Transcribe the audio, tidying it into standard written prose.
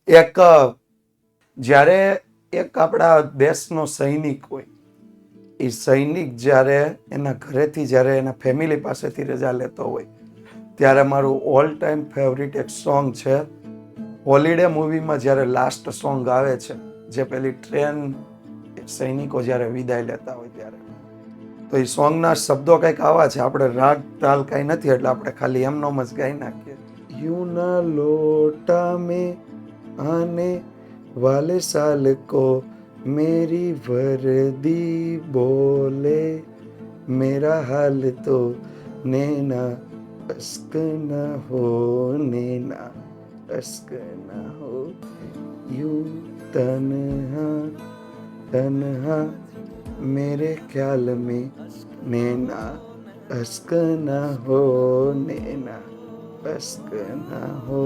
એક જ્યારે એક આપણા દેશનો સૈનિક હોય, એ સૈનિક જ્યારે એના ઘરેથી જ્યારે એના ફેમિલી પાસેથી રજા લેતો હોય, ત્યારે મારું ઓલ ટાઈમ ફેવરિટ એક સોંગ છે. હોલિડે મૂવીમાં જ્યારે લાસ્ટ સોંગ આવે છે, જે પેલી ટ્રેન સૈનિકો જ્યારે વિદાય લેતા હોય ત્યારે, તો એ સોંગના શબ્દો કંઈક આવા છે. આપણે રાગ તાલ કાંઈ નથી, એટલે આપણે ખાલી એમનો જ ગાઈ નાખીએ. यूं ना लौटा में आने वाले साल को मेरी वर्दी बोले, मेरा हाल तो नैना अश्क न हो, नैना अश्क न हो, यूं तन्हा तन्हा मेरे ख्याल में, नैना अश्क न हो, नैना अश्क न हो.